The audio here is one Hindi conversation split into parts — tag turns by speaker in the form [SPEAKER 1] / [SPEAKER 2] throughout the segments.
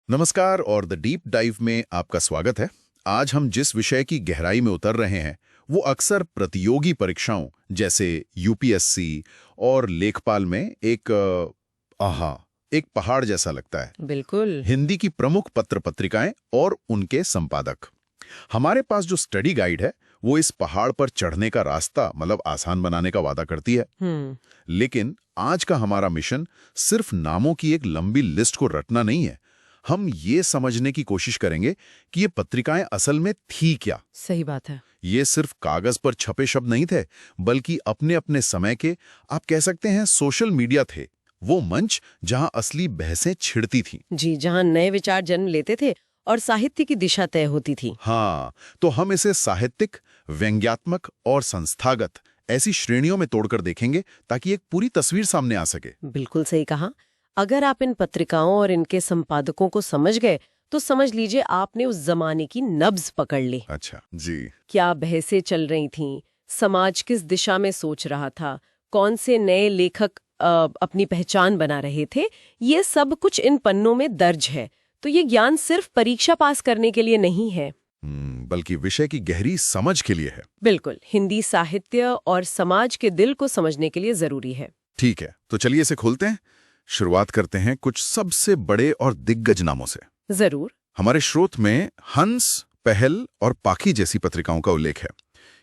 [SPEAKER 1] नमस्कार और द डीप डाइव में आपका स्वागत है। आज हम जिस विषय की गहराई में उतर रहे हैं वो अक्सर प्रतियोगी परीक्षाओं जैसे यूपीएससी और लेखपाल में एक पहाड़ जैसा लगता है।
[SPEAKER 2] बिल्कुल।
[SPEAKER 1] हिंदी की प्रमुख पत्र पत्रिकाएं और उनके संपादक। हमारे पास जो स्टडी गाइड है वो इस पहाड़ पर चढ़ने का रास्ता मतलब आसान बनाने का वादा करती है। लेकिन आज का हमारा मिशन सिर्फ नामों की एक लंबी लिस्ट को रटना नहीं है। हम ये समझने की कोशिश करेंगे कि ये पत्रिकाएं असल में थी क्या।
[SPEAKER 2] सही बात है।
[SPEAKER 1] ये सिर्फ कागज पर छपे शब्द नहीं थे, बल्कि अपने अपने समय के, आप कह सकते हैं, सोशल मीडिया थे। वो मंच जहां असली बहसें छिड़ती थीं।
[SPEAKER 2] जी, जहां नए विचार जन्म लेते थे और साहित्य की दिशा तय होती थी।
[SPEAKER 1] हाँ, तो हम इसे साहित्यिक, व्यंग्यात्मक और संस्थागत ऐसी श्रेणियों में तोड़कर देखेंगे ताकि एक पूरी तस्वीर सामने आ सके।
[SPEAKER 2] बिल्कुल सही कहा। अगर आप इन पत्रिकाओं और इनके संपादकों को समझ गए तो समझ लीजिए आपने उस जमाने की नब्ज पकड़ ली।
[SPEAKER 1] अच्छा जी।
[SPEAKER 2] क्या बहसें चल रही थीं, समाज किस दिशा में सोच रहा था, कौन से नए लेखक अपनी पहचान बना रहे थे, ये सब कुछ इन पन्नों में दर्ज है। तो ये ज्ञान सिर्फ परीक्षा पास करने के लिए नहीं है,
[SPEAKER 1] बल्कि विषय की गहरी समझ के लिए है।
[SPEAKER 2] बिल्कुल, हिंदी साहित्य और समाज के दिल को समझने के लिए जरूरी है।
[SPEAKER 1] ठीक है, तो चलिए इसे खोलते हैं। शुरुआत करते हैं कुछ सबसे बड़े और दिग्गज नामों से।
[SPEAKER 2] जरूर।
[SPEAKER 1] हमारे स्रोत में हंस, पहल और पाखी जैसी पत्रिकाओं का उल्लेख है।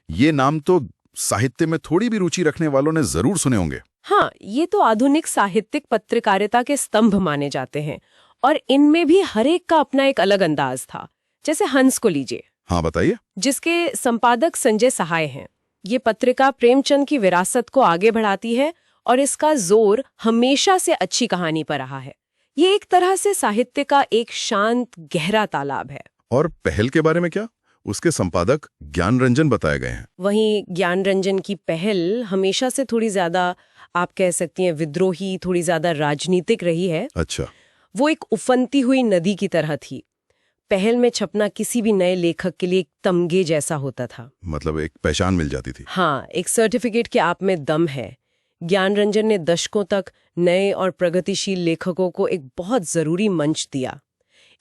[SPEAKER 1] ये नाम तो साहित्य में थोड़ी भी रुचि रखने वालों ने जरूर सुने होंगे।
[SPEAKER 2] हाँ, ये तो आधुनिक साहित्यिक पत्रकारिता के स्तंभ माने जाते हैं और इनमें भी हर एक का अपना एक अलग अंदाज था। जैसे हंस को लीजिए।
[SPEAKER 1] हाँ बताइए।
[SPEAKER 2] जिसके संपादक संजय सहाय हैं। ये पत्रिका प्रेमचंद की विरासत को आगे बढ़ाती है और इसका जोर हमेशा से अच्छी कहानी पर रहा है। ये एक तरह से साहित्य का एक शांत गहरा तालाब है।
[SPEAKER 1] और पहल के बारे में क्या? उसके संपादक ज्ञान रंजन बताए गए हैं।
[SPEAKER 2] वहीं ज्ञान रंजन की पहल हमेशा से थोड़ी ज्यादा, आप कह सकती हैं, विद्रोही, थोड़ी ज्यादा राजनीतिक रही है।
[SPEAKER 1] अच्छा।
[SPEAKER 2] वो एक उफनती हुई नदी की तरह थी। पहल में छपना किसी भी नए लेखक के लिए एक तमगे जैसा होता था।
[SPEAKER 1] मतलब एक पहचान मिल जाती थी।
[SPEAKER 2] हाँ, एक सर्टिफिकेट के आप में दम है। ज्ञान रंजन ने दशकों तक नए और प्रगतिशील लेखकों को एक बहुत जरूरी मंच दिया।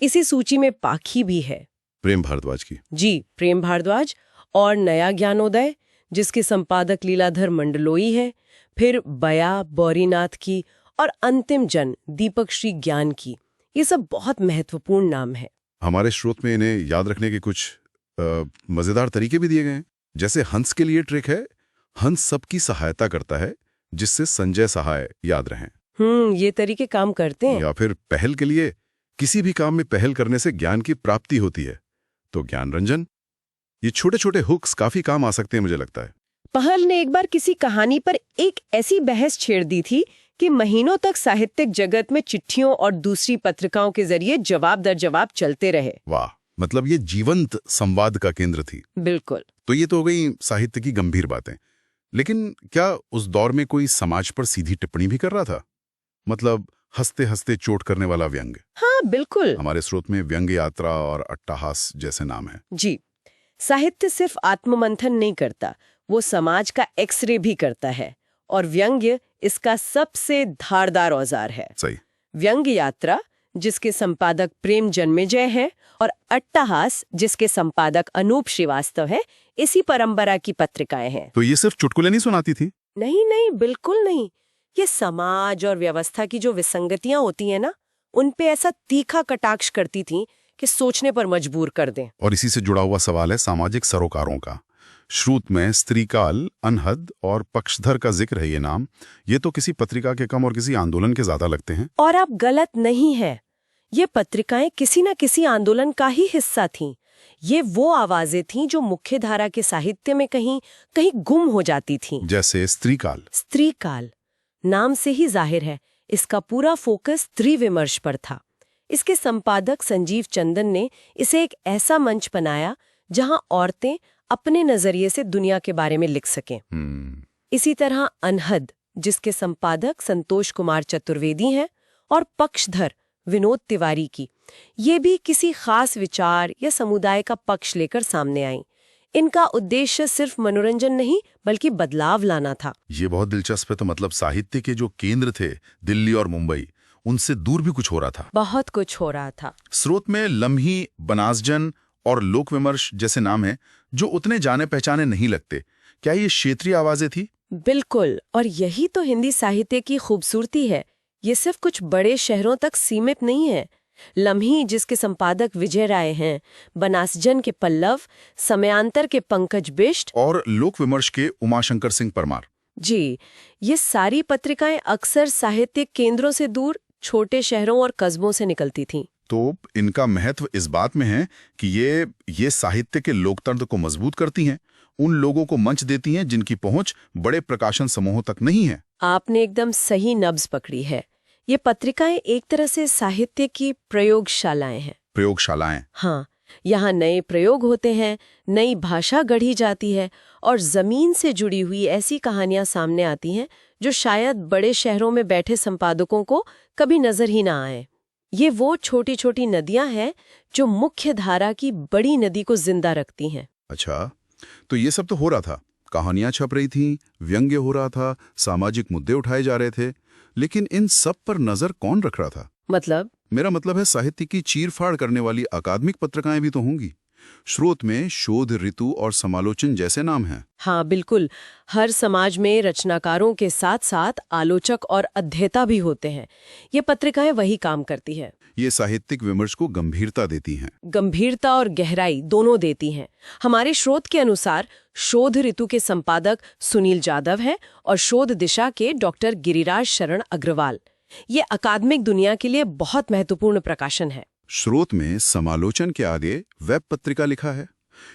[SPEAKER 2] इसी सूची में पाखी भी है,
[SPEAKER 1] प्रेम भारद्वाज की।
[SPEAKER 2] जी, प्रेम भारद्वाज। और नया ज्ञानोदय, जिसके संपादक लीलाधर मंडलोई है। फिर बया बौरीनाथ की और अंतिम जन दीपक श्री ज्ञान की। ये सब बहुत महत्वपूर्ण नाम है।
[SPEAKER 1] हमारे स्रोत में इन्हें याद रखने के कुछ मजेदार तरीके भी दिए गए हैं। जैसे हंस के लिए ट्रिक है, हंस सबकी सहायता करता है जिससे संजय सहाय याद रहें।
[SPEAKER 2] ये तरीके काम करते हैं।
[SPEAKER 1] या फिर पहल के लिए, किसी भी काम में पहल करने से ज्ञान की प्राप्ति होती है, तो ज्ञान रंजन। ये छोटे छोटे हुक्स काफी काम आ सकते हैं मुझे लगता है।
[SPEAKER 2] पहल ने एक बार किसी कहानी पर एक ऐसी बहस छेड़ दी थी कि महीनों तक साहित्यिक जगत में चिट्ठियों और दूसरी पत्रिकाओं के जरिए जवाब दर जवाब चलते रहे।
[SPEAKER 1] वाह, मतलब ये जीवंत संवाद का केंद्र थी।
[SPEAKER 2] बिल्कुल।
[SPEAKER 1] तो ये तो हो गई साहित्य की गंभीर बातें। लेकिन क्या उस दौर में कोई समाज पर सीधी टिप्पणी भी कर रहा था? मतलब हंसते हंसते चोट करने वाला व्यंग।
[SPEAKER 2] हाँ, बिल्कुल।
[SPEAKER 1] हमारे स्रोत में व्यंग्य यात्रा और अट्टहास जैसे नाम है।
[SPEAKER 2] जी, साहित्य सिर्फ आत्ममंथन नहीं करता, वो समाज का एक्सरे भी करता है और व्यंग्य इसका सबसे धारदार औजार है।
[SPEAKER 1] सही।
[SPEAKER 2] व्यंग्य यात्रा, जिसके संपादक प्रेम जन्मेजय हैं, और अट्टहास, जिसके संपादक अनूप श्रीवास्तव है, इसी परंपरा की पत्रिकाएं हैं।
[SPEAKER 1] तो ये सिर्फ चुटकुले नहीं सुनाती थी?
[SPEAKER 2] नहीं नहीं, बिल्कुल नहीं। ये समाज और व्यवस्था की जो विसंगतियां होती हैं ना, उन पे ऐसा तीखा कटाक्ष करती थी कि सोचने पर मजबूर कर दें।
[SPEAKER 1] और इसी से जुड़ा हुआ सवाल है सामाजिक सरोकारों का। श्रुत में स्त्रीकाल, अनहद और पक्षधर का जिक्र है। ये नाम, ये तो किसी पत्रिका के कम और किसी आंदोलन के ज्यादा लगते हैं।
[SPEAKER 2] और आप गलत नहीं है, ये पत्रिकाएं किसी न किसी आंदोलन का ही हिस्सा थीं। ये वो आवाजें थीं जो मुख्य धारा के साहित्य में कहीं कहीं गुम हो जाती थीं।
[SPEAKER 1] जैसे स्त्रीकाल।
[SPEAKER 2] स्त्रीकाल नाम से ही जाहिर है, इसका पूरा फोकस स्त्री विमर्श पर था। इसके संपादक संजीव चंदन ने इसे एक ऐसा मंच बनाया जहां औरतें अपने नजरिए से दुनिया के बारे में लिख सकें। इसी तरह अनहद, जिसके संपादक संतोष कुमार चतुर्वेदी हैं, और पक्षधर विनोद तिवारी की, ये भी किसी खास विचार या समुदाय का पक्ष लेकर सामने आई। इनका उद्देश्य सिर्फ मनोरंजन नहीं बल्कि बदलाव लाना था।
[SPEAKER 1] ये बहुत दिलचस्प है। तो मतलब साहित्य के जो केंद्र थे, दिल्ली और मुंबई, उनसे दूर भी कुछ हो रहा था।
[SPEAKER 2] बहुत कुछ हो रहा था।
[SPEAKER 1] स्रोत में लम्ही, बनासजन और लोक विमर्श जैसे नाम हैं जो उतने जाने पहचाने नहीं लगते। क्या ये क्षेत्रीय आवाजें थी?
[SPEAKER 2] बिल्कुल, और यही तो हिंदी साहित्य की खूबसूरती है। ये सिर्फ कुछ बड़े शहरों तक सीमित नहीं है। लम्ही, जिसके संपादक विजय राय हैं, बनासजन के पल्लव, समयांतर के पंकज बिष्ट
[SPEAKER 1] और लोक विमर्श के उमाशंकर सिंह परमार।
[SPEAKER 2] जी, ये सारी पत्रिकाएं अक्सर साहित्यिक केंद्रों से दूर छोटे शहरों और कस्बों से निकलती थीं।
[SPEAKER 1] तो इनका महत्व इस बात में है कि ये साहित्य के लोकतंत्र को मजबूत करती हैं, उन लोगों को मंच देती हैं जिनकी पहुंच बड़े प्रकाशन समूहों तक नहीं है।
[SPEAKER 2] आपने एकदम सही नब्ज पकड़ी है। ये पत्रिकाएं एक तरह से साहित्य की प्रयोगशालाएं हैं।
[SPEAKER 1] प्रयोगशालाएं?
[SPEAKER 2] हाँ, यहाँ नए प्रयोग होते हैं, नई भाषा गढ़ी जाती है और जमीन से जुड़ी हुई ऐसी कहानियां सामने आती हैं जो शायद बड़े शहरों में बैठे संपादकों को कभी नजर ही ना आए। ये वो छोटी छोटी नदियां हैं जो मुख्य धारा की बड़ी नदी को जिंदा रखती हैं।
[SPEAKER 1] अच्छा, तो ये सब तो हो रहा था, कहानियां छप रही थीं, व्यंग्य हो रहा था, सामाजिक मुद्दे उठाए जा रहे थे, लेकिन इन सब पर नजर कौन रख रहा था?
[SPEAKER 2] मतलब?
[SPEAKER 1] मेरा मतलब है साहित्य की चीरफाड़ करने वाली अकादमिक पत्रिकाएं भी तो होंगी। स्रोत में शोध, ऋतु और समालोचन जैसे नाम हैं।
[SPEAKER 2] हाँ बिल्कुल, हर समाज में रचनाकारों के साथ साथ आलोचक और अध्येता भी होते हैं। ये पत्रिकाएं वही काम करती है।
[SPEAKER 1] ये साहित्यिक विमर्श को गंभीरता देती हैं।
[SPEAKER 2] गंभीरता और गहराई दोनों देती हैं। हमारे स्रोत के अनुसार शोध ऋतु के संपादक सुनील जादव हैं और शोध दिशा के डॉक्टर गिरिराज शरण अग्रवाल। ये अकादमिक दुनिया के लिए बहुत महत्वपूर्ण प्रकाशन है।
[SPEAKER 1] स्रोत में समालोचन के आगे वेब पत्रिका लिखा है।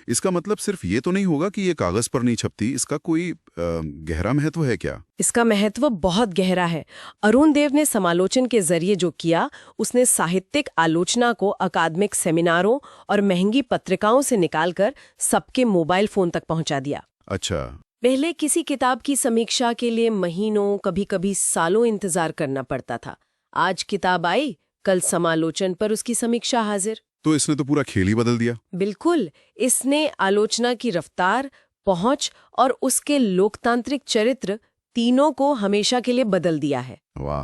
[SPEAKER 1] इसका मतलब सिर्फ ये तो नहीं होगा कि ये कागज पर नहीं छपती, इसका कोई गहरा महत्व है क्या?
[SPEAKER 2] इसका महत्व बहुत गहरा है। अरुण देव ने समालोचन के जरिए जो किया, उसने साहित्यिक आलोचना को अकादमिक सेमिनारों और महंगी पत्रिकाओं से निकालकर सबके मोबाइल फोन तक पहुंचा दिया।
[SPEAKER 1] अच्छा।
[SPEAKER 2] पहले किसी किताब की समीक्षा के लिए महीनों, कभी-कभी सालों इंतजार करना पड़ता था। आज किताब आई, कल समालोचन पर उसकी समीक्षा हाजिर।
[SPEAKER 1] तो इसने तो पूरा खेल ही बदल दिया।
[SPEAKER 2] बिल्कुल, इसने आलोचना की रफ्तार, पहुंच और उसके लोकतांत्रिक चरित्र तीनों को हमेशा के लिए बदल दिया है।
[SPEAKER 1] वाह,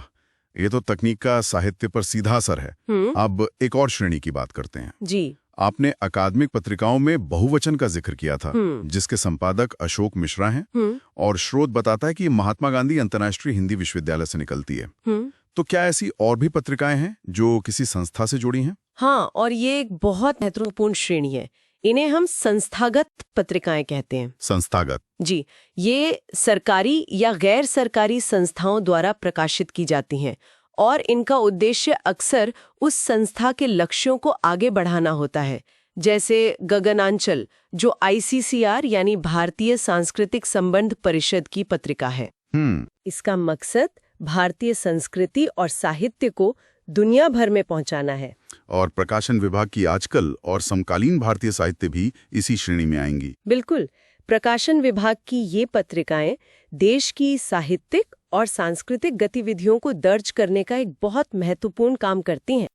[SPEAKER 1] ये तो तकनीक का साहित्य पर सीधा असर है। अब एक और श्रेणी की बात करते हैं।
[SPEAKER 2] जी।
[SPEAKER 1] आपने अकादमिक पत्रिकाओं में बहुवचन का जिक्र किया था, जिसके संपादक अशोक मिश्रा हैं, और स्रोत बताता है कि महात्मा गांधी अंतर्राष्ट्रीय हिंदी विश्वविद्यालय से निकलती है। तो क्या ऐसी और भी पत्रिकाएं हैं जो किसी संस्था से जुड़ी हैं?
[SPEAKER 2] हाँ, और ये एक बहुत महत्वपूर्ण श्रेणी है। इन्हें हम संस्थागत पत्रिकाएं कहते हैं।
[SPEAKER 1] संस्थागत?
[SPEAKER 2] जी, ये सरकारी या गैर सरकारी संस्थाओं द्वारा प्रकाशित की जाती हैं और इनका उद्देश्य अक्सर उस संस्था के लक्ष्यों को आगे बढ़ाना होता है। जैसे गगनांचल, जो ICCR यानी भारतीय सांस्कृतिक संबंध परिषद की पत्रिका है। इसका मकसद भारतीय संस्कृति और साहित्य को दुनिया भर में पहुंचाना है।
[SPEAKER 1] और प्रकाशन विभाग की आजकल और समकालीन भारतीय साहित्य भी इसी श्रेणी में आएंगी।
[SPEAKER 2] बिल्कुल, प्रकाशन विभाग की ये पत्रिकाएं देश की साहित्यिक और सांस्कृतिक गतिविधियों को दर्ज करने का एक बहुत महत्वपूर्ण काम करती हैं।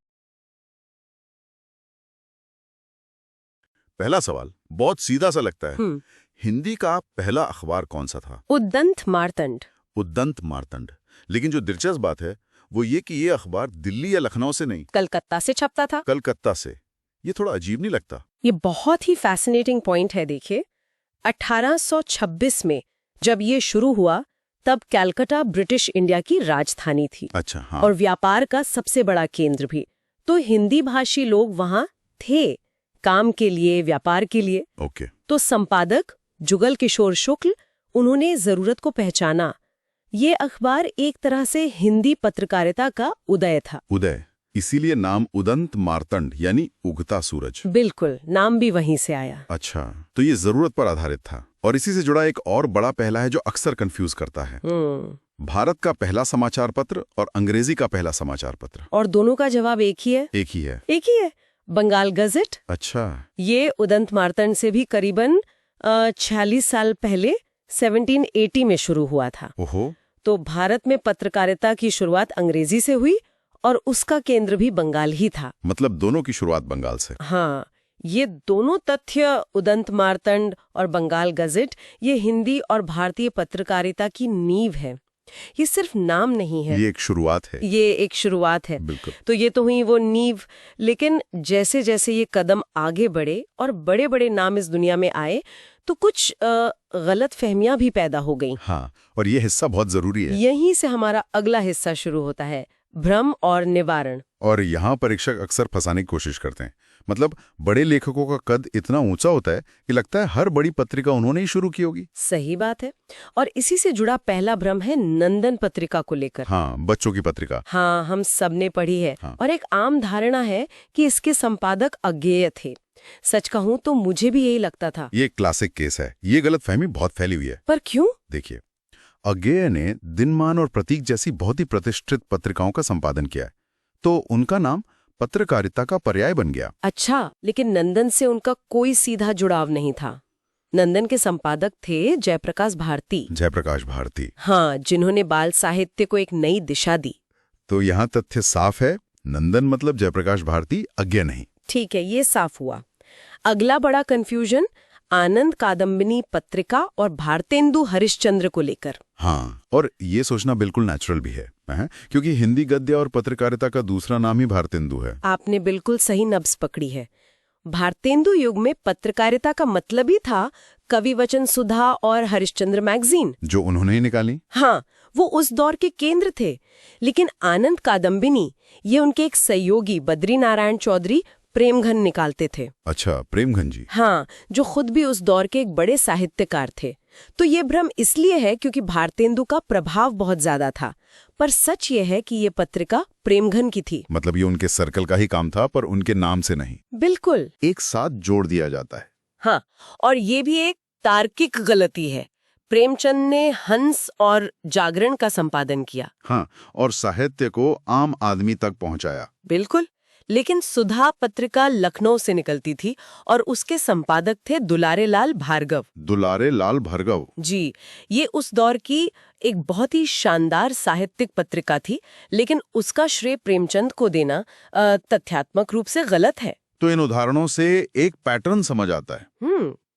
[SPEAKER 1] पहला सवाल बहुत सीधा सा लगता है। हिंदी का पहला अखबार कौन सा था?
[SPEAKER 2] उद्दंत मार्तंड।
[SPEAKER 1] उद्दंत मार्तंड। लेकिन जो दिलचस्प बात है वो ये कि ये अखबार दिल्ली या लखनऊ से नहीं,
[SPEAKER 2] कलकत्ता से छपता था।
[SPEAKER 1] कलकत्ता से। ये थोड़ा अजीब नहीं लगता?
[SPEAKER 2] ये बहुत ही फैसिनेटिंग पॉइंट है। देखिए, 1826 में जब ये शुरू हुआ तब कलकत्ता ब्रिटिश इंडिया की राजधानी थी।
[SPEAKER 1] अच्छा, हाँ।
[SPEAKER 2] और व्यापार का सबसे बड़ा केंद्र भी। तो हिंदी भाषी लोग वहां थे, काम के लिए, व्यापार के लिए।
[SPEAKER 1] ओके।
[SPEAKER 2] तो संपादक जुगल किशोर शुक्ल, उन्होंने जरूरत को पहचाना। ये अखबार एक तरह से हिंदी पत्रकारिता का उदय था।
[SPEAKER 1] उदय, इसीलिए नाम उदंत मार्तंड यानी उगता सूरज।
[SPEAKER 2] बिल्कुल, नाम भी वहीं से आया।
[SPEAKER 1] अच्छा, तो ये जरूरत पर आधारित था। और इसी से जुड़ा एक और बड़ा पहला है जो अक्सर कंफ्यूज करता है। भारत का पहला समाचार पत्र और अंग्रेजी का पहला समाचार पत्र।
[SPEAKER 2] और दोनों का जवाब एक ही है।
[SPEAKER 1] एक ही है?
[SPEAKER 2] एक ही है, बंगाल गजट।
[SPEAKER 1] अच्छा।
[SPEAKER 2] ये उदंत मार्तंड से भी करीबन 46 साल पहले 1780 में शुरू हुआ था।
[SPEAKER 1] ओहो।
[SPEAKER 2] तो भारत में पत्रकारिता की शुरुआत अंग्रेजी से हुई और उसका केंद्र भी बंगाल ही था।
[SPEAKER 1] मतलब दोनों की शुरुआत बंगाल से?
[SPEAKER 2] हाँ, ये दोनों तथ्य, उदंत मार्तंड और बंगाल गजट, ये हिंदी और भारतीय पत्रकारिता की नींव है। ये सिर्फ नाम नहीं है,
[SPEAKER 1] ये एक शुरुआत है।
[SPEAKER 2] ये एक शुरुआत है।
[SPEAKER 1] बिल्कुल।
[SPEAKER 2] तो ये तो हुई वो नींव, लेकिन जैसे जैसे ये कदम आगे बढ़े और बड़े बड़े नाम इस दुनिया में आए तो कुछ गलत फहमियां भी पैदा हो गईं।
[SPEAKER 1] हाँ, और ये हिस्सा बहुत जरूरी है।
[SPEAKER 2] यहीं से हमारा अगला हिस्सा शुरू होता है, भ्रम और निवारण।
[SPEAKER 1] और यहाँ परीक्षक अक्सर फंसाने की कोशिश करते हैं। मतलब बड़े लेखकों का कद इतना ऊंचा होता है कि लगता है हर बड़ी पत्रिका उन्होंने ही शुरू की होगी।
[SPEAKER 2] सही बात है। और इसी से जुड़ा पहला भ्रम है नंदन पत्रिका को लेकर।
[SPEAKER 1] हाँ, बच्चों की पत्रिका।
[SPEAKER 2] हाँ, हम सबने पढ़ी है।
[SPEAKER 1] हाँ।
[SPEAKER 2] और एक आम धारणा है कि इसके संपादक अज्ञेय थे। सच कहूं तो मुझे भी यही लगता था।
[SPEAKER 1] ये एक क्लासिक केस है। ये गलतफहमी बहुत फैली हुई है।
[SPEAKER 2] पर क्यों?
[SPEAKER 1] देखिए, अज्ञेय ने दिनमान और प्रतीक जैसी बहुत ही प्रतिष्ठित पत्रिकाओं का संपादन किया है, तो उनका नाम पत्रकारिता का पर्याय बन गया।
[SPEAKER 2] अच्छा, लेकिन नंदन से उनका कोई सीधा जुड़ाव नहीं था। नंदन के संपादक थे जयप्रकाश भारती।
[SPEAKER 1] जयप्रकाश भारती।
[SPEAKER 2] हाँ, जिन्होंने बाल साहित्य को एक नई दिशा दी।
[SPEAKER 1] तो यहाँ तथ्य साफ है, नंदन मतलब जयप्रकाश भारती, अज्ञेय नहीं।
[SPEAKER 2] ठीक है, ये साफ हुआ। अगला बड़ा कंफ्यूजन आनंद कादम्बिनी पत्रिका और भारतेंदु हरिश्चंद्र को लेकर।
[SPEAKER 1] हाँ, और ये सोचना बिल्कुल नेचुरल भी है, क्योंकि हिंदी गद्य और पत्रकारिता का दूसरा नाम ही भारतेंदु है।
[SPEAKER 2] आपने बिल्कुल सही नब्ज पकड़ी है। भारतेंदु युग में पत्रकारिता का मतलब ही था कवि वचन सुधा और हरिश्चंद्र मैगजीन,
[SPEAKER 1] जो उन्होंने ही निकाली।
[SPEAKER 2] हाँ, वो उस दौर के केंद्र थे। लेकिन आनंद कादम्बिनी, ये उनके एक सहयोगी बद्री नारायण चौधरी प्रेमघन निकालते थे।
[SPEAKER 1] अच्छा, प्रेमघन जी।
[SPEAKER 2] हाँ, जो खुद भी उस दौर के एक बड़े साहित्यकार थे। तो ये भ्रम इसलिए है क्योंकि भारतेंदु का प्रभाव बहुत ज्यादा था, पर सच ये है कि ये पत्रिका प्रेमघन की थी।
[SPEAKER 1] मतलब ये उनके सर्कल का ही काम था, पर उनके नाम से नहीं।
[SPEAKER 2] बिल्कुल।
[SPEAKER 1] एक साथ जोड़ दिया जाता है।
[SPEAKER 2] हाँ, और ये भी एक तार्किक गलती है। प्रेमचंद ने हंस और जागरण का संपादन किया।
[SPEAKER 1] हाँ, और साहित्य को आम आदमी तक पहुंचाया।
[SPEAKER 2] बिल्कुल, लेकिन सुधा पत्रिका लखनऊ से निकलती थी और उसके संपादक थे दुलारे लाल भार्गव।
[SPEAKER 1] दुलारे लाल भार्गव
[SPEAKER 2] जी, ये उस दौर की एक बहुत ही शानदार साहित्यिक पत्रिका थी, लेकिन उसका श्रेय प्रेमचंद को देना तथ्यात्मक रूप से गलत है।
[SPEAKER 1] तो इन उदाहरणों से एक पैटर्न समझ आता है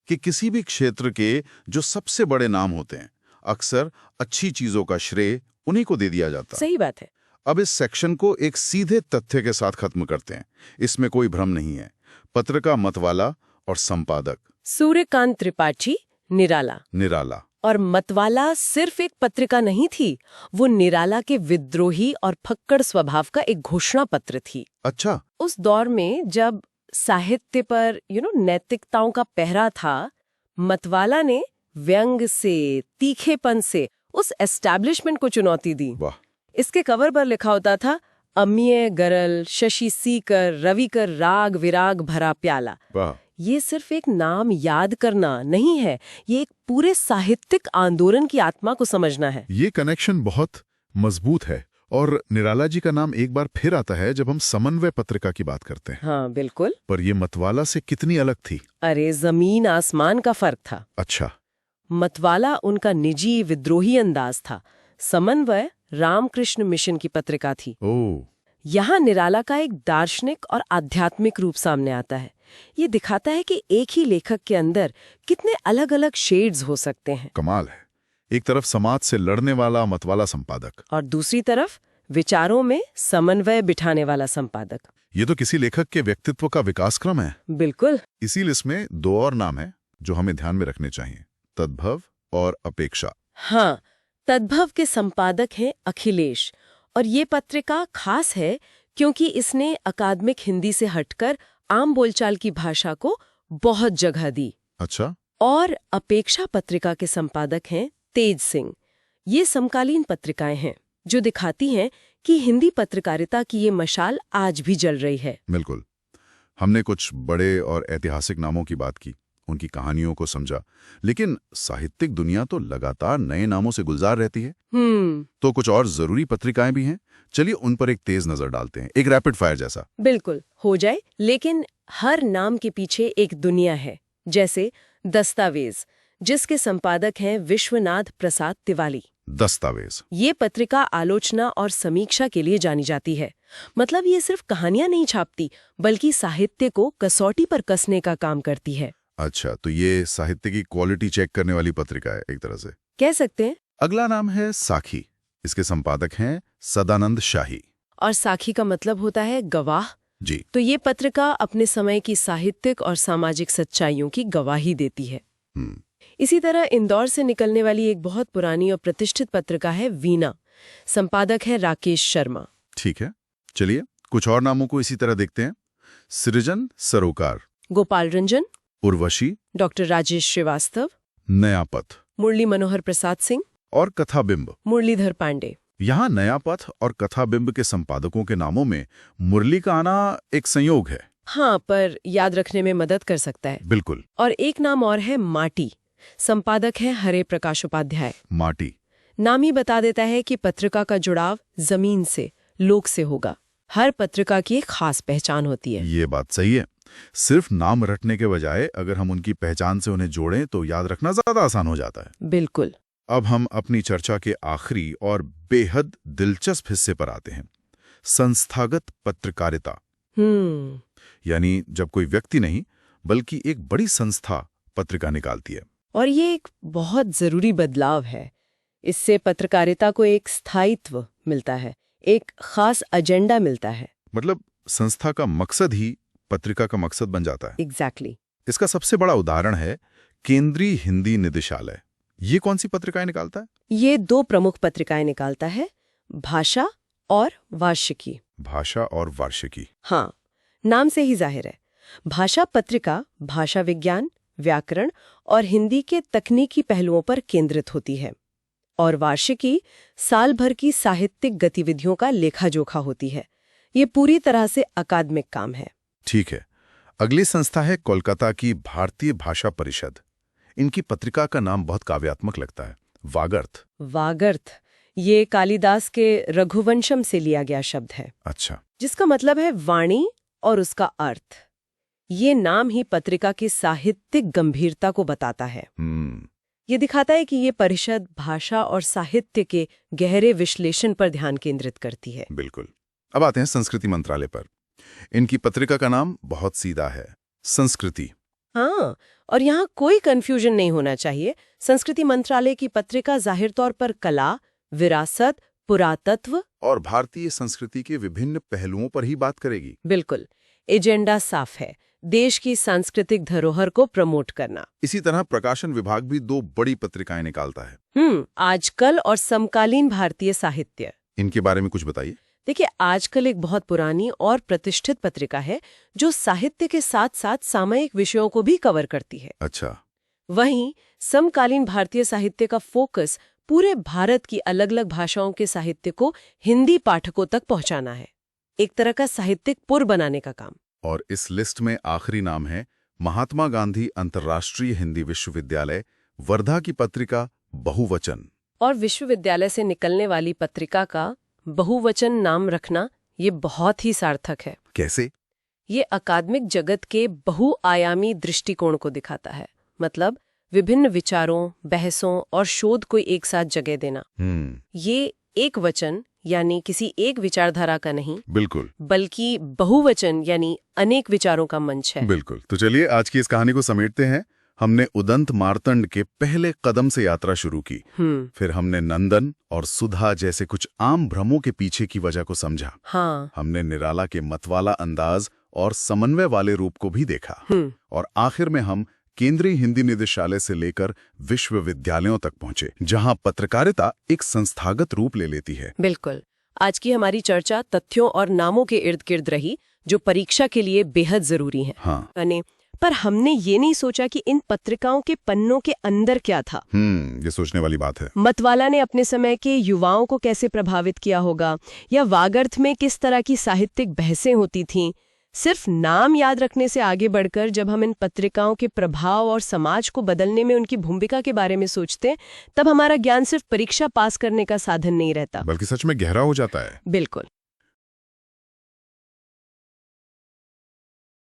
[SPEAKER 1] कि किसी भी क्षेत्र के जो सबसे बड़े नाम होते हैं, अक्सर अच्छी चीजों का श्रेय उन्हीं को दे दिया जाता है।
[SPEAKER 2] सही बात है।
[SPEAKER 1] अब इस सेक्शन को एक सीधे तथ्य के साथ खत्म करते हैं। इसमें कोई भ्रम नहीं है। पत्रिका मतवाला और संपादक
[SPEAKER 2] सूर्यकांत त्रिपाठी, निराला। और मतवाला सिर्फ एक पत्रिका नहीं थी, वो निराला के विद्रोही और फक्कड़ स्वभाव का एक घोषणा पत्र थी।
[SPEAKER 1] अच्छा।
[SPEAKER 2] उस दौर में जब साहित्य पर नैतिकताओं का पहरा था, मतवाला ने व्यंग से, तीखेपन से उस एस्टैब्लिशमेंट को चुनौती दी।
[SPEAKER 1] वाह।
[SPEAKER 2] इसके कवर पर लिखा होता था, अम्य गरल, शशि सीकर, रविकर राग विराग भरा प्याला।
[SPEAKER 1] वाह।
[SPEAKER 2] ये सिर्फ एक नाम याद करना नहीं है, ये एक पूरे साहित्यिक आंदोलन की आत्मा को समझना है।
[SPEAKER 1] ये कनेक्शन बहुत मजबूत है। और निराला जी का नाम एक बार फिर आता है जब हम समन्वय पत्रिका की बात करते हैं।
[SPEAKER 2] हाँ, बिल्कुल।
[SPEAKER 1] पर ये मतवाला से कितनी अलग थी?
[SPEAKER 2] अरे, जमीन आसमान का फर्क था।
[SPEAKER 1] अच्छा।
[SPEAKER 2] मतवाला उनका निजी विद्रोही अंदाज था, समन्वय रामकृष्ण मिशन की पत्रिका थी।
[SPEAKER 1] ओह।
[SPEAKER 2] यहाँ निराला का एक दार्शनिक और आध्यात्मिक रूप सामने आता है। ये दिखाता है कि एक ही लेखक के अंदर कितने अलग अलग शेड्स हो सकते हैं।
[SPEAKER 1] कमाल है। एक तरफ समाज से लड़ने वाला मतवाला संपादक,
[SPEAKER 2] और दूसरी तरफ विचारों में समन्वय बिठाने वाला संपादक।
[SPEAKER 1] ये तो किसी लेखक के व्यक्तित्व का विकास क्रम है।
[SPEAKER 2] बिल्कुल।
[SPEAKER 1] इसी लिस्ट में दो और नाम है जो हमें ध्यान में रखने चाहिए, तद्भव और अपेक्षा।
[SPEAKER 2] हाँ, तद्भव के संपादक हैं अखिलेश, और ये पत्रिका खास है क्योंकि इसने अकादमिक हिंदी से हटकर आम बोलचाल की भाषा को बहुत जगह दी।
[SPEAKER 1] अच्छा।
[SPEAKER 2] और अपेक्षा पत्रिका के संपादक हैं तेज सिंह। ये समकालीन पत्रिकाएं हैं जो दिखाती हैं कि हिंदी पत्रकारिता की ये मशाल आज भी जल रही है।
[SPEAKER 1] बिल्कुल। हमने कुछ बड़े और ऐतिहासिक नामों की बात की, उनकी कहानियों को समझा, लेकिन साहित्यिक दुनिया तो लगातार नए नामों से गुलजार रहती है। तो कुछ और जरूरी पत्रिकाएं भी हैं। चलिए उन पर एक तेज नजर डालते हैं, एक रैपिड फायर जैसा।
[SPEAKER 2] बिल्कुल, हो जाए। लेकिन हर नाम के पीछे एक दुनिया है। जैसे दस्तावेज, जिसके संपादक हैं विश्वनाथ प्रसाद तिवारी।
[SPEAKER 1] दस्तावेज
[SPEAKER 2] ये पत्रिका आलोचना और समीक्षा के लिए जानी जाती है। मतलब ये सिर्फ कहानियां नहीं छापती, बल्कि साहित्य को कसौटी पर कसने का काम करती है।
[SPEAKER 1] अच्छा, तो ये साहित्य की क्वालिटी चेक करने वाली पत्रिका है एक तरह से,
[SPEAKER 2] कह सकते हैं।
[SPEAKER 1] अगला नाम है साखी, इसके संपादक हैं सदानंद शाही।
[SPEAKER 2] और साखी का मतलब होता है गवाह।
[SPEAKER 1] जी।
[SPEAKER 2] तो ये पत्रिका अपने समय की साहित्यिक और सामाजिक सच्चाइयों की गवाही देती है। इसी तरह इंदौर से निकलने वाली एक बहुत पुरानी और प्रतिष्ठित पत्रिका है वीणा। संपादक है राकेश शर्मा।
[SPEAKER 1] ठीक है, चलिए कुछ और नामों को इसी तरह देखते हैं। सृजन सरोकार,
[SPEAKER 2] गोपाल रंजन,
[SPEAKER 1] उर्वशी,
[SPEAKER 2] डॉक्टर राजेश श्रीवास्तव,
[SPEAKER 1] नया पथ,
[SPEAKER 2] मुरली मनोहर प्रसाद सिंह
[SPEAKER 1] और कथाबिंब,
[SPEAKER 2] मुरलीधर पांडे।
[SPEAKER 1] यहाँ नया पथ और कथाबिंब के संपादकों के नामों में मुरली का आना एक संयोग है।
[SPEAKER 2] हाँ, पर याद रखने में मदद कर सकता है।
[SPEAKER 1] बिल्कुल।
[SPEAKER 2] और एक नाम और है माटी। संपादक है हरे प्रकाश उपाध्याय।
[SPEAKER 1] माटी
[SPEAKER 2] नाम ही बता देता है कि पत्रिका का जुड़ाव जमीन से, लोक से होगा। हर पत्रिका की एक खास पहचान होती है।
[SPEAKER 1] ये बात सही है। सिर्फ नाम रटने के बजाय अगर हम उनकी पहचान से उन्हें जोड़ें तो याद रखना ज्यादा आसान हो जाता है।
[SPEAKER 2] बिल्कुल।
[SPEAKER 1] अब हम अपनी चर्चा के आखिरी और बेहद दिलचस्प हिस्से पर आते हैं, संस्थागत पत्रकारिता। यानी जब कोई व्यक्ति नहीं बल्कि एक बड़ी संस्था पत्रिका निकालती है।
[SPEAKER 2] और ये एक बहुत जरूरी बदलाव है। इससे पत्रकारिता को एक स्थायित्व मिलता है, एक खास एजेंडा मिलता है।
[SPEAKER 1] मतलब संस्था का मकसद ही पत्रिका का मकसद बन जाता है।
[SPEAKER 2] एग्जैक्टली।
[SPEAKER 1] इसका सबसे बड़ा उदाहरण है केंद्रीय हिंदी निदेशालय। ये कौन सी पत्रिकाएं निकालता है?
[SPEAKER 2] ये 2 प्रमुख पत्रिकाएं निकालता है, भाषा और वार्षिकी।
[SPEAKER 1] भाषा और वार्षिकी।
[SPEAKER 2] हाँ, नाम से ही जाहिर है। भाषा पत्रिका भाषा विज्ञान, व्याकरण और हिंदी के तकनीकी पहलुओं पर केंद्रित होती है, और वार्षिकी साल भर की साहित्यिक गतिविधियों का लेखा-जोखा होती है। ये पूरी तरह से अकादमिक काम है।
[SPEAKER 1] ठीक है। अगली संस्था है कोलकाता की भारतीय भाषा परिषद। इनकी पत्रिका का नाम बहुत काव्यात्मक लगता है, वागर्थ।
[SPEAKER 2] वागर्थ ये कालिदास के रघुवंशम से लिया गया शब्द है।
[SPEAKER 1] अच्छा।
[SPEAKER 2] जिसका मतलब है वाणी और उसका अर्थ। ये नाम ही पत्रिका की साहित्यिक गंभीरता को बताता है। ये दिखाता है कि ये परिषद भाषा और साहित्य के गहरे विश्लेषण पर ध्यान केंद्रित करती है।
[SPEAKER 1] बिल्कुल। अब आते हैं संस्कृति मंत्रालय पर। इनकी पत्रिका का नाम बहुत सीधा है, संस्कृति।
[SPEAKER 2] हाँ, और यहाँ कोई कंफ्यूजन नहीं होना चाहिए। संस्कृति मंत्रालय की पत्रिका जाहिर तौर पर कला, विरासत, पुरातत्व
[SPEAKER 1] और भारतीय संस्कृति के विभिन्न पहलुओं पर ही बात करेगी।
[SPEAKER 2] बिल्कुल। एजेंडा साफ है, देश की सांस्कृतिक धरोहर को प्रमोट करना।
[SPEAKER 1] इसी तरह प्रकाशन विभाग भी 2 बड़ी पत्रिकाएं निकालता है।
[SPEAKER 2] आजकल और समकालीन भारतीय साहित्य।
[SPEAKER 1] इनके बारे में कुछ बताइए।
[SPEAKER 2] देखिए, आजकल एक बहुत पुरानी और प्रतिष्ठित पत्रिका है जो साहित्य के साथ साथ सामयिक विषयों को भी कवर करती है।
[SPEAKER 1] अच्छा।
[SPEAKER 2] वहीं समकालीन भारतीय साहित्य का फोकस पूरे भारत की अलग अलग भाषाओं के साहित्य को हिंदी पाठकों तक पहुंचाना है, एक तरह का साहित्यिक पुर बनाने का काम।
[SPEAKER 1] और इस लिस्ट में आखिरी नाम है महात्मा गांधी अंतर्राष्ट्रीय हिंदी विश्वविद्यालय, वर्धा की पत्रिका बहुवचन।
[SPEAKER 2] और विश्वविद्यालय से निकलने वाली पत्रिका का बहुवचन नाम रखना ये बहुत ही सार्थक है।
[SPEAKER 1] कैसे?
[SPEAKER 2] ये अकादमिक जगत के बहुआयामी दृष्टिकोण को दिखाता है। मतलब विभिन्न विचारों, बहसों और शोध को एक साथ जगह देना। ये एक वचन यानी किसी एक विचारधारा का नहीं,
[SPEAKER 1] बिल्कुल,
[SPEAKER 2] बल्कि बहुवचन यानी अनेक विचारों का मंच है।
[SPEAKER 1] बिल्कुल। तो चलिए आज की इस कहानी को समेटते हैं। हमने उदंत मार्तंड के पहले कदम से यात्रा शुरू की। फिर हमने नंदन और सुधा जैसे कुछ आम भ्रमों के पीछे की वजह को समझा।
[SPEAKER 2] हाँ।
[SPEAKER 1] हमने निराला के मतवाला अंदाज और समन्वय वाले रूप को भी देखा। और आखिर में हम केंद्रीय हिंदी निदेशालय से लेकर विश्वविद्यालयों तक पहुंचे, जहां पत्रकारिता एक संस्थागत रूप ले लेती है।
[SPEAKER 2] बिल्कुल। आज की हमारी चर्चा तथ्यों और नामों के इर्द गिर्द रही, जो परीक्षा के लिए बेहद जरूरी हैं।
[SPEAKER 1] हाँ।
[SPEAKER 2] पर हमने ये नहीं सोचा कि इन पत्रिकाओं के पन्नों के अंदर क्या था।
[SPEAKER 1] ये सोचने वाली बात है।
[SPEAKER 2] मतवाला ने अपने समय के युवाओं को कैसे प्रभावित किया होगा, या वागर्थ में किस तरह की साहित्यिक बहसें होती थीं। सिर्फ नाम याद रखने से आगे बढ़कर जब हम इन पत्रिकाओं के प्रभाव और समाज को बदलने में उनकी भूमिका के बारे में सोचते, तब हमारा ज्ञान सिर्फ परीक्षा पास करने का साधन नहीं रहता,
[SPEAKER 1] बल्कि सच में गहरा हो जाता है।
[SPEAKER 2] बिल्कुल।